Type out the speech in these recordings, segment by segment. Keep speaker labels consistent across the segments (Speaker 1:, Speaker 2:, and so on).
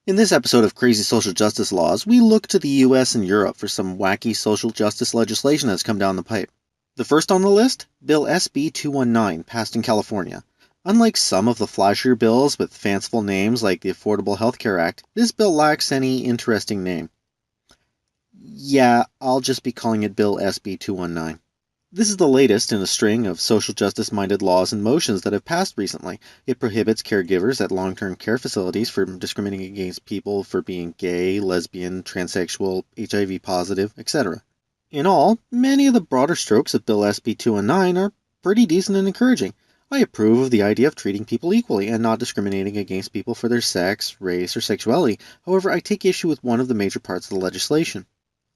Speaker 1: In this episode of Crazy Social Justice Laws, we look to the US and Europe for some wacky social justice legislation that's come down the pipe. The first on the list, Bill SB 219, passed in California. Unlike some of the flashier bills with fanciful names like the Affordable Health Care Act, this bill lacks any interesting name. Yeah, I'll just be calling it Bill SB 219. This is the latest in a string of social justice-minded laws and motions that have passed recently. It prohibits caregivers at long-term care facilities from discriminating against people for being gay, lesbian, transsexual, HIV positive, etc. In all, many of the broader strokes of Bill SB 219 are pretty decent and encouraging. I approve of the idea of treating people equally and not discriminating against people for their sex, race, or sexuality. However, I take issue with one of the major parts of the legislation.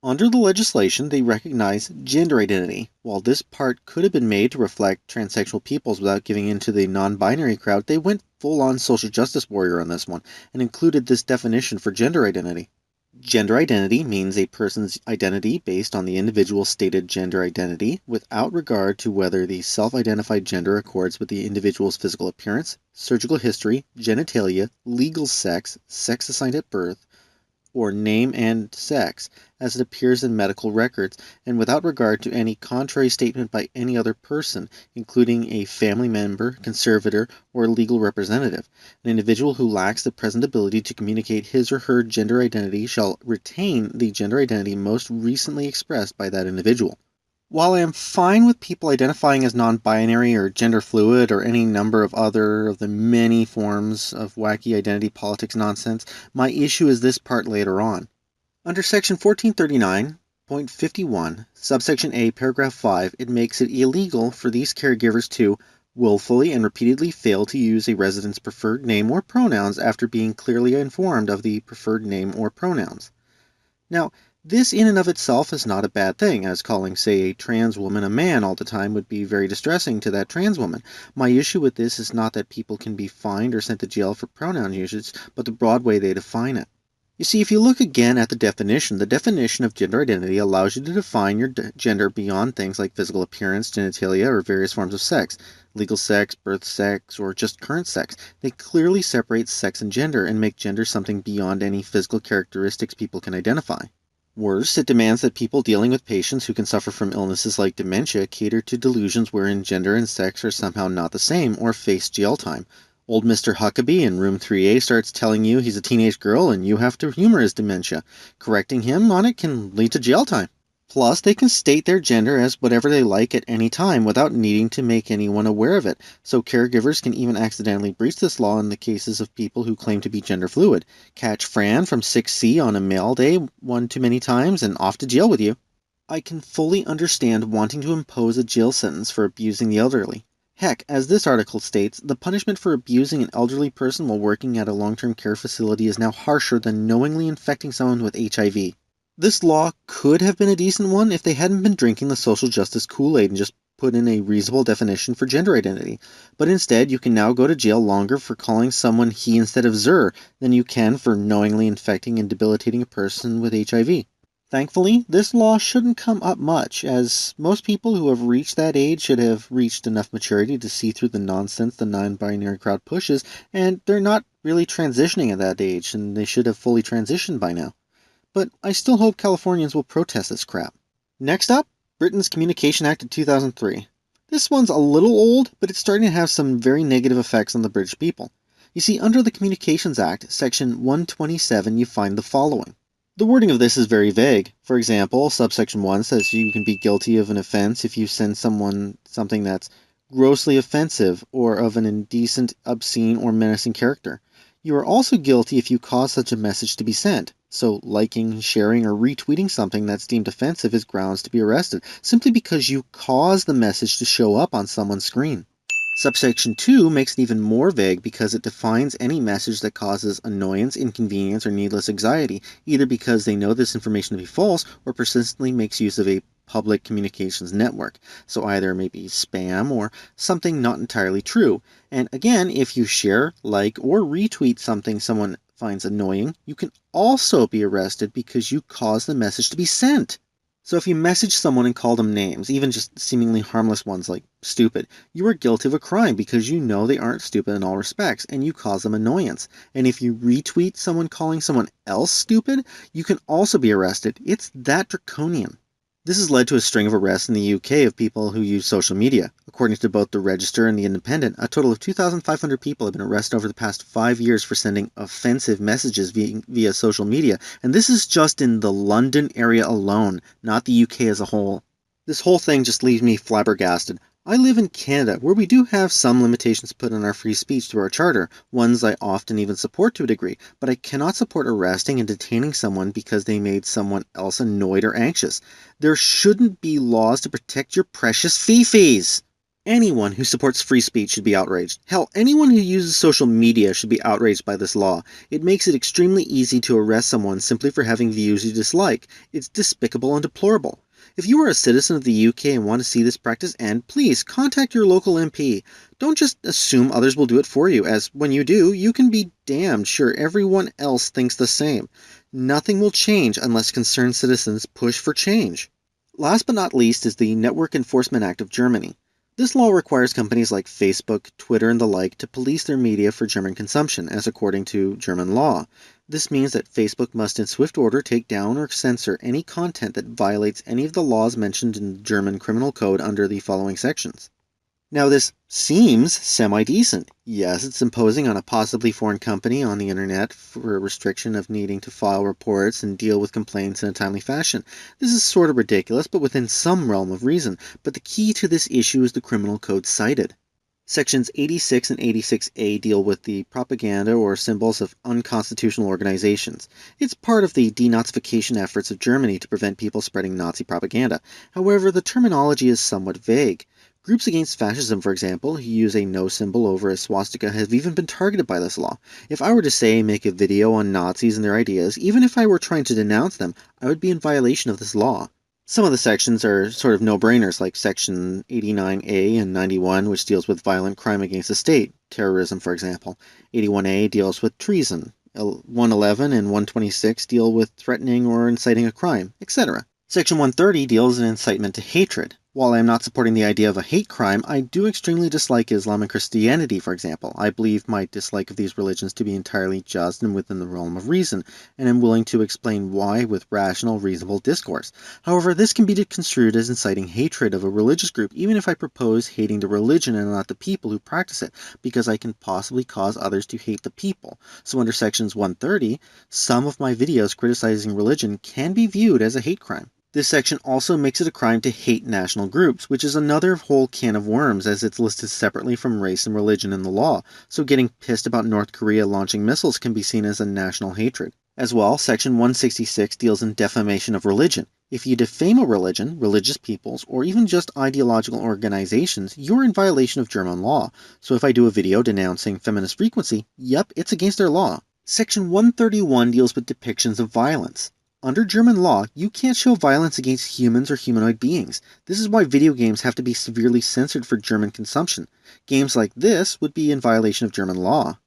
Speaker 1: Under the legislation, they recognize gender identity. While this part could have been made to reflect transsexual peoples without giving in to the non-binary crowd, they went full-on social justice warrior on this one and included this definition for gender identity. Gender identity means a person's identity based on the individual's stated gender identity without regard to whether the self-identified gender accords with the individual's physical appearance, surgical history, genitalia, legal sex, sex assigned at birth, or name and sex, as it appears in medical records, and without regard to any contrary statement by any other person, including a family member, conservator, or legal representative. An individual who lacks the present ability to communicate his or her gender identity shall retain the gender identity most recently expressed by that individual. While I am fine with people identifying as non-binary or gender fluid or any number of other of the many forms of wacky identity politics nonsense, my issue is this part later on. Under Section 1439.51, subsection A, paragraph 5, it makes it illegal for these caregivers to willfully and repeatedly fail to use a resident's preferred name or pronouns after being clearly informed of the preferred name or pronouns. Now, this in and of itself is not a bad thing, as calling, say, a trans woman a man all the time would be very distressing to that trans woman. My issue with this is not that people can be fined or sent to jail for pronoun usage, but the broad way they define it. You see, if you look again at the definition of gender identity allows you to define your gender beyond things like physical appearance, genitalia, or various forms of sex, legal sex, birth sex, or just current sex. They clearly separate sex and gender and make gender something beyond any physical characteristics people can identify. Worse, it demands that people dealing with patients who can suffer from illnesses like dementia cater to delusions wherein gender and sex are somehow not the same or face jail time. Old Mr. Huckabee in room 3A starts telling you he's a teenage girl and you have to humor his dementia. Correcting him on it can lead to jail time. Plus, they can state their gender as whatever they like at any time without needing to make anyone aware of it, so caregivers can even accidentally breach this law in the cases of people who claim to be gender fluid. Catch Fran from 6C on a mail day one too many times and off to jail with you. I can fully understand wanting to impose a jail sentence for abusing the elderly. Heck, as this article states, the punishment for abusing an elderly person while working at a long-term care facility is now harsher than knowingly infecting someone with HIV. This law could have been a decent one if they hadn't been drinking the social justice Kool-Aid and just put in a reasonable definition for gender identity. But instead, you can now go to jail longer for calling someone he instead of Zer than you can for knowingly infecting and debilitating a person with HIV. Thankfully, this law shouldn't come up much, as most people who have reached that age should have reached enough maturity to see through the nonsense the non-binary crowd pushes, and they're not really transitioning at that age, and they should have fully transitioned by now. But I still hope Californians will protest this crap. Next up, Britain's Communication Act of 2003. This one's a little old, but it's starting to have some very negative effects on the British people. You see, under the Communications Act, Section 127, you find the following. The wording of this is very vague. For example, subsection 1 says you can be guilty of an offense if you send someone something that's grossly offensive or of an indecent, obscene, or menacing character. You are also guilty if you cause such a message to be sent. So liking, sharing, or retweeting something that's deemed offensive is grounds to be arrested, simply because you cause the message to show up on someone's screen. Subsection 2 makes it even more vague because it defines any message that causes annoyance, inconvenience, or needless anxiety, either because they know this information to be false or persistently makes use of a public communications network. So either it may be spam or something not entirely true. And again, if you share, like, or retweet something someone finds annoying, you can also be arrested because you caused the message to be sent. So if you message someone and call them names, even just seemingly harmless ones like stupid, you are guilty of a crime because you know they aren't stupid in all respects and you cause them annoyance. And if you retweet someone calling someone else stupid, you can also be arrested. It's that draconian. This has led to a string of arrests in the UK of people who use social media. According to both the Register and the Independent, a total of 2,500 people have been arrested over the past 5 years for sending offensive messages via social media, and this is just in the London area alone, not the UK as a whole. This whole thing just leaves me flabbergasted. I live in Canada, where we do have some limitations put on our free speech through our charter, ones I often even support to a degree, but I cannot support arresting and detaining someone because they made someone else annoyed or anxious. There shouldn't be laws to protect your precious fifis. Anyone who supports free speech should be outraged. Hell, anyone who uses social media should be outraged by this law. It makes it extremely easy to arrest someone simply for having views you dislike. It's despicable and deplorable. If you are a citizen of the UK and want to see this practice end, please contact your local MP. Don't just assume others will do it for you, as when you do, you can be damned sure everyone else thinks the same. Nothing will change unless concerned citizens push for change. Last but not least is the Network Enforcement Act of Germany. This law requires companies like Facebook, Twitter, and the like to police their media for German consumption, as according to German law. This means that Facebook must in swift order take down or censor any content that violates any of the laws mentioned in the German Criminal Code under the following sections. Now this seems semi-decent. Yes, it's imposing on a possibly foreign company on the internet for a restriction of needing to file reports and deal with complaints in a timely fashion. This is sort of ridiculous, but within some realm of reason. But the key to this issue is the criminal code cited. Sections 86 and 86A deal with the propaganda or symbols of unconstitutional organizations. It's part of the denazification efforts of Germany to prevent people spreading Nazi propaganda. However, the terminology is somewhat vague. Groups against fascism, for example, who use a no symbol over a swastika have even been targeted by this law. If I were to say make a video on Nazis and their ideas, even if I were trying to denounce them, I would be in violation of this law. Some of the sections are sort of no-brainers, like Section 89A and 91, which deals with violent crime against the state, terrorism, for example. 81A deals with treason. 111 and 126 deal with threatening or inciting a crime, etc. Section 130 deals in incitement to hatred. While I am not supporting the idea of a hate crime, I do extremely dislike Islam and Christianity, for example. I believe my dislike of these religions to be entirely just and within the realm of reason, and am willing to explain why with rational, reasonable discourse. However, this can be construed as inciting hatred of a religious group, even if I propose hating the religion and not the people who practice it, because I can possibly cause others to hate the people. So under Sections 130, some of my videos criticizing religion can be viewed as a hate crime. This section also makes it a crime to hate national groups, which is another whole can of worms as it's listed separately from race and religion in the law, so getting pissed about North Korea launching missiles can be seen as a national hatred. As well, Section 166 deals in defamation of religion. If you defame a religion, religious peoples, or even just ideological organizations, you're in violation of German law. So if I do a video denouncing feminist frequency, yep, it's against their law. Section 131 deals with depictions of violence. Under German law, you can't show violence against humans or humanoid beings. This is why video games have to be severely censored for German consumption. Games like this would be in violation of German law.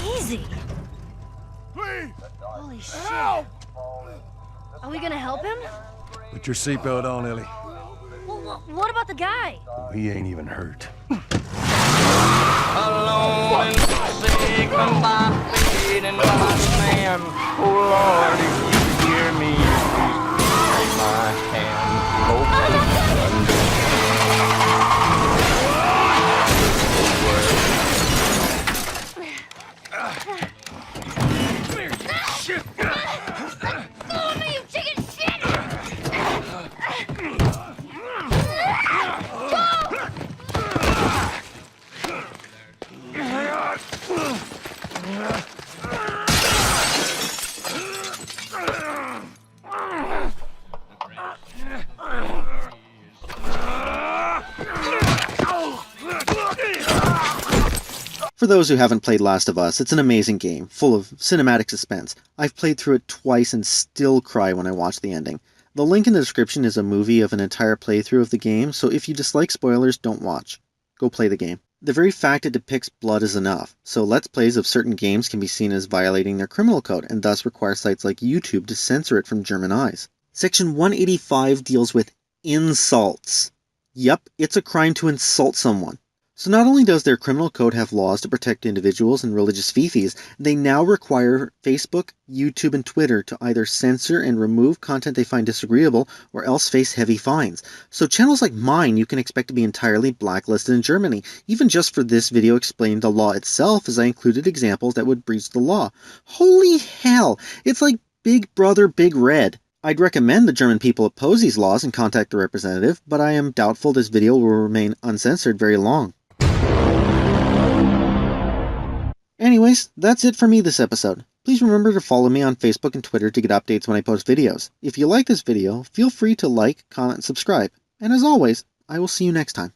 Speaker 2: Easy!
Speaker 3: Please!
Speaker 2: Holy shit!
Speaker 3: Help!
Speaker 2: Are we gonna help him?
Speaker 3: Put your seatbelt on, Ellie.
Speaker 2: Well, what about the guy?
Speaker 3: He ain't even hurt.
Speaker 4: Alone and forsaken by fate and by man. Oh Lord, if you hear me, please take my hand. Hope
Speaker 2: Follow me, you chicken shit!
Speaker 1: For those who haven't played Last of Us, it's an amazing game, full of cinematic suspense. I've played through it twice and still cry when I watch the ending. The link in the description is a movie of an entire playthrough of the game, so if you dislike spoilers, don't watch. Go play the game. The very fact it depicts blood is enough, so Let's Plays of certain games can be seen as violating their criminal code and thus require sites like YouTube to censor it from German eyes. Section 185 deals with insults. Yup, it's a crime to insult someone. So not only does their criminal code have laws to protect individuals and religious fifis, they now require Facebook, YouTube, and Twitter to either censor and remove content they find disagreeable or else face heavy fines. So channels like mine you can expect to be entirely blacklisted in Germany, even just for this video explaining the law itself, as I included examples that would breach the law. Holy hell, it's like Big Brother Big Red. I'd recommend the German people oppose these laws and contact the representative, but I am doubtful this video will remain uncensored very long. Anyways, that's it for me this episode. Please remember to follow me on Facebook and Twitter to get updates when I post videos. If you like this video, feel free to like, comment, and subscribe. And as always, I will see you next time.